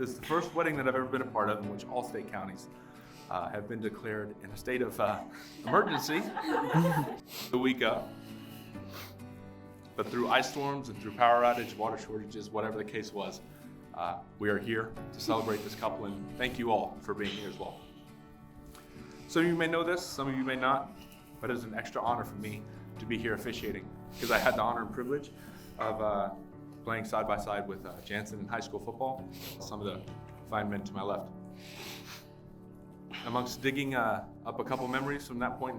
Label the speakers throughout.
Speaker 1: This is the first wedding that I've ever been a part of in which all state counties have been declared in a state of emergency the week of. But through ice storms and through power outage, water shortages, whatever the case was, we are here to celebrate this couple, and thank you all for being here as well. Some of you may know this, some of you may not, but it's an extra honor for me to be here officiating because I had the honor and privilege of playing side by side with Janzen in high school football, some of the fine men to my left. Amongst digging up a couple memories from that point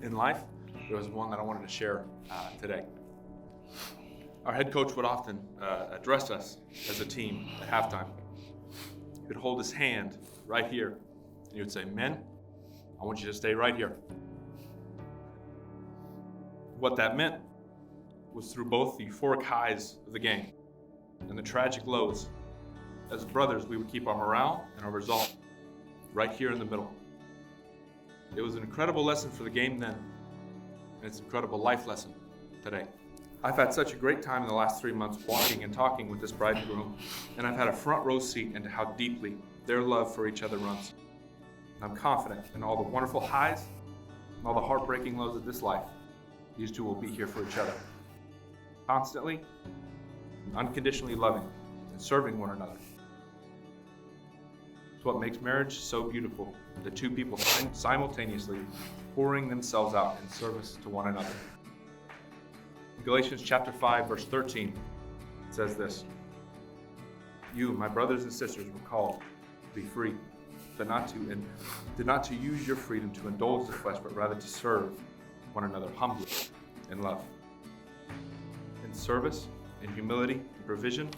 Speaker 1: in life, there was one that I wanted to share today. Our head coach would often address us as a team at halftime. He would hold his hand right here, and he would say, "Men, I want you to stay right here." What that meant was through both the euphoric highs of the game and the tragic lows, as brothers, we would keep our morale and our resolve right here in the middle. It was an incredible lesson for the game then, and it's an incredible life lesson today. I've had such a great time in the last 3 months walking and talking with this bride and groom, and I've had a front row seat into how deeply their love for each other runs. And I'm confident in all the wonderful highs and all the heartbreaking lows of this life, these two will be here for each other, constantly and unconditionally loving and serving one another. It's what makes marriage so beautiful, the two people simultaneously pouring themselves out in service to one another. Galatians chapter 5, verse 13 says this: "You, my brothers and sisters, were called to be free, but not to use your freedom to indulge the flesh, but rather to serve one another humbly in love." In service, in humility, in provision,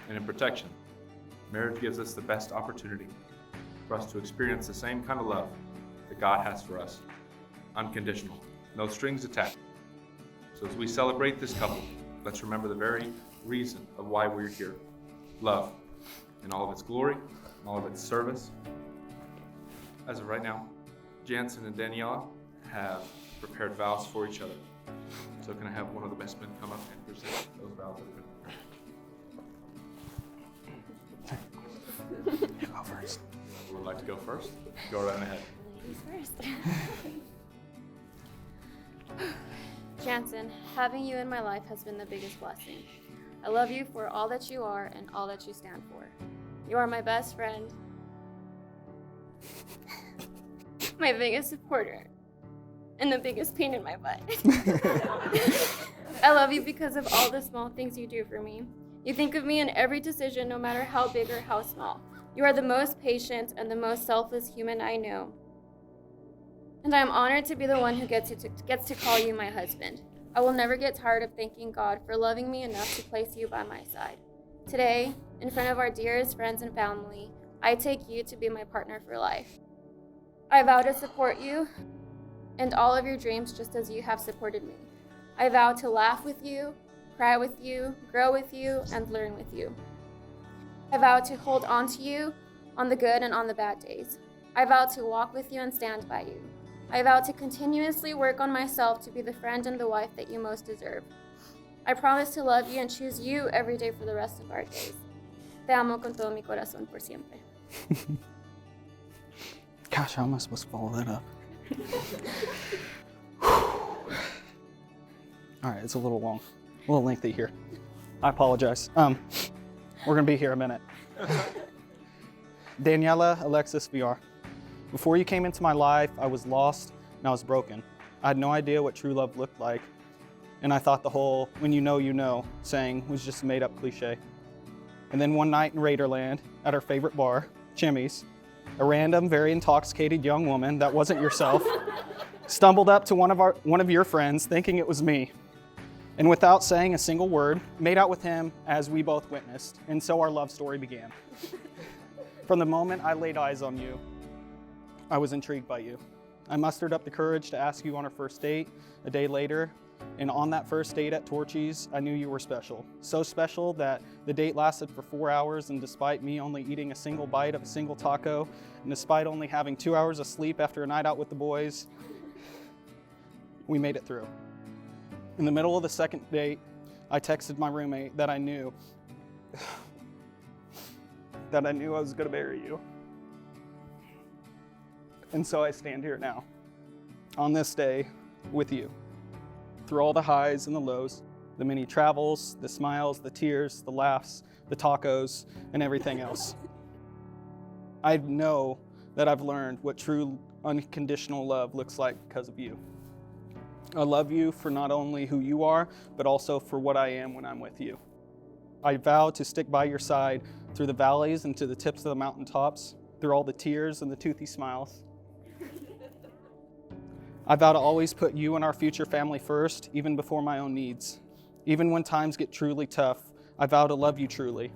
Speaker 1: and in protection, marriage gives us the best opportunity for us to experience the same kind of love that God has for us. Unconditional, no strings attached. So as we celebrate this couple, let's remember the very reason of why we're here. Love in all of its glory, in all of its service. As of right now, Janzen and Daniela have prepared vows for each other. So can I have one of the best men come up and present those vows that have been prepared?
Speaker 2: You go first.
Speaker 1: Who would like to go first? Go right ahead.
Speaker 3: Ladies first. Janzen, having you in my life has been the biggest blessing. I love you for all that you are and all that you stand for. You are my best friend, my biggest supporter, and the biggest pain in my butt. I love you because of all the small things you do for me. You think of me in every decision, no matter how big or how small. You are the most patient and the most selfless human I know. And I am honored to be the one who gets to call you my husband. I will never get tired of thanking God for loving me enough to place you by my side. Today, in front of our dearest friends and family, I take you to be my partner for life. I vow to support you and all of your dreams just as you have supported me. I vow to laugh with you, cry with you, grow with you, and learn with you. I vow to hold on to you on the good and on the bad days. I vow to walk with you and stand by you. I vow to continuously work on myself to be the friend and the wife that you most deserve. I promise to love you and choose you every day for the rest of our days. Te amo con todo mi corazón por siempre.
Speaker 2: Gosh, how am I supposed to follow that up? All right, it's a little long, a little lengthy here. I apologize. We're gonna be here a minute. Daniela, Alexis, VR. Before you came into my life, I was lost and I was broken. I had no idea what true love looked like, and I thought the whole "when you know" saying was just a made-up cliche. And then one night in Raiderland, at our favorite bar, Chimmy's, a random, very intoxicated young woman that wasn't yourself stumbled up to one of your friends thinking it was me, and without saying a single word, made out with him as we both witnessed, and so our love story began. From the moment I laid eyes on you, I was intrigued by you. I mustered up the courage to ask you on our first date a day later, and on that first date at Torchy's, I knew you were special. So special that the date lasted for 4 hours, and despite me only eating a single bite of a single taco, and despite only having 2 hours of sleep after a night out with the boys, we made it through. In the middle of the second date, I texted my roommate that I knew that I knew I was going to marry you. And so I stand here now, on this day, with you. Through all the highs and the lows, the many travels, the smiles, the tears, the laughs, the tacos, and everything else. I know that I've learned what true unconditional love looks like because of you. I love you for not only who you are, but also for what I am when I'm with you. I vow to stick by your side through the valleys and to the tips of the mountaintops, through all the tears and the toothy smiles. I vow to always put you and our future family first, even before my own needs. Even when times get truly tough, I vow to love you truly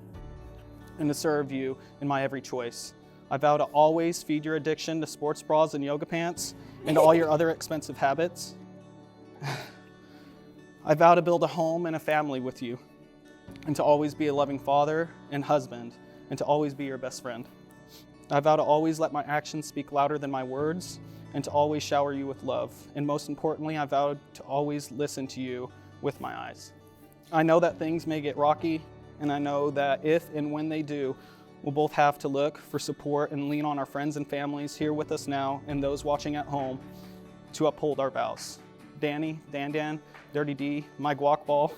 Speaker 2: and to serve you in my every choice. I vow to always feed your addiction to sports bras and yoga pants and all your other expensive habits. I vow to build a home and a family with you and to always be a loving father and husband and to always be your best friend. I vow to always let my actions speak louder than my words and to always shower you with love. And most importantly, I vow to always listen to you with my eyes. I know that things may get rocky, and I know that if and when they do, we'll both have to look for support and lean on our friends and families here with us now and those watching at home to uphold our vows. Danny, Dan, Dirty D, my guac ball.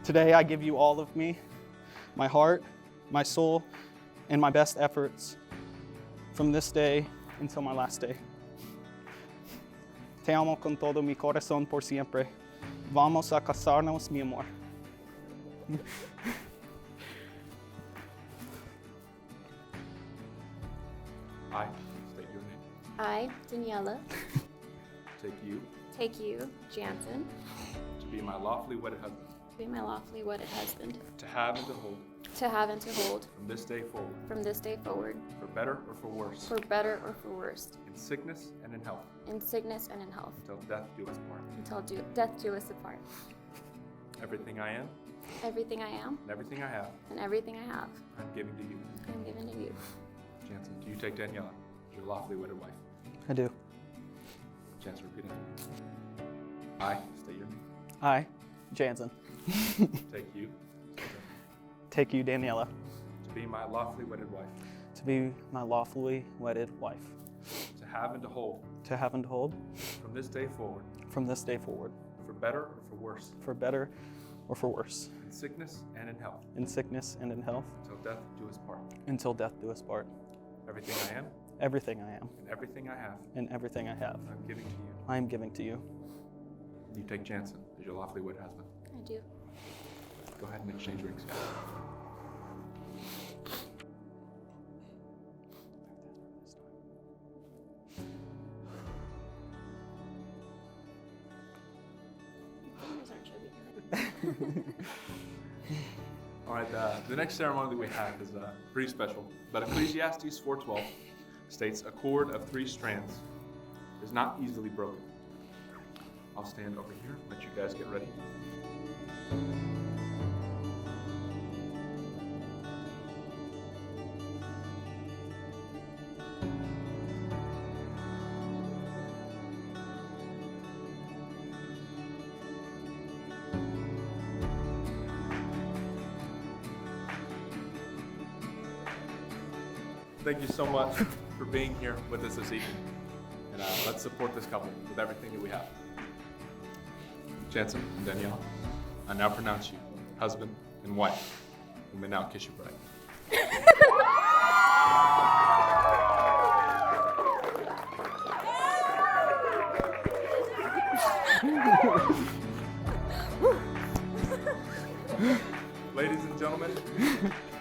Speaker 2: Today I give you all of me, my heart, my soul, and my best efforts from this day until my last day. Te amo con todo mi corazón por siempre. Vamos a casarnos, mi amor.
Speaker 1: I state your name.
Speaker 3: I, Daniela,
Speaker 1: Take you
Speaker 3: take you, Janzen,
Speaker 1: to be my lawfully wedded husband,
Speaker 3: to be my lawfully wedded husband,
Speaker 1: to have and to hold
Speaker 3: to have and to hold
Speaker 1: from this day forward,
Speaker 3: from this day forward,
Speaker 1: for better or for worse,
Speaker 3: for better or for worse,
Speaker 1: in sickness and in health,
Speaker 3: in sickness and in health,
Speaker 1: until death do us part.
Speaker 3: until death do us apart.
Speaker 1: Everything I am
Speaker 3: Everything I am
Speaker 1: and everything I have,
Speaker 3: and everything I have,
Speaker 1: I'm giving to you.
Speaker 3: I am given to you.
Speaker 1: Jansen, do you take Daniela as your lawfully wedded wife?
Speaker 2: I do.
Speaker 1: Jansen, repeat after me. I state your name.
Speaker 2: I, Janzen,
Speaker 1: Take you
Speaker 2: take you, Daniela,
Speaker 1: to be my lawfully wedded wife,
Speaker 2: to be my lawfully wedded wife,
Speaker 1: to have and to hold
Speaker 2: to have and to hold
Speaker 1: from this day forward,
Speaker 2: from this day forward,
Speaker 1: for better or for worse,
Speaker 2: for better or for worse,
Speaker 1: in sickness and in health,
Speaker 2: in sickness and in health,
Speaker 1: until death do us part.
Speaker 2: until death do us part.
Speaker 1: Everything I am
Speaker 2: Everything I am
Speaker 1: and everything I have,
Speaker 2: and everything I have,
Speaker 1: I'm giving to you.
Speaker 2: I am giving to you.
Speaker 1: You take Jansen as your lawfully wedded husband.
Speaker 3: I do.
Speaker 1: Go ahead and exchange rings. All right, the next ceremony that we have is pretty special, but Ecclesiastes 4:12 states, "A cord of 3 strands is not easily broken." I'll stand over here, let you guys get ready. Thank you so much for being here with us this evening. And let's support this couple with everything that we have. Jansen and Daniela, I now pronounce you husband and wife. You may now kiss your bride. Ladies and gentlemen,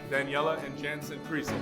Speaker 1: Daniela and Jansen Kriesel.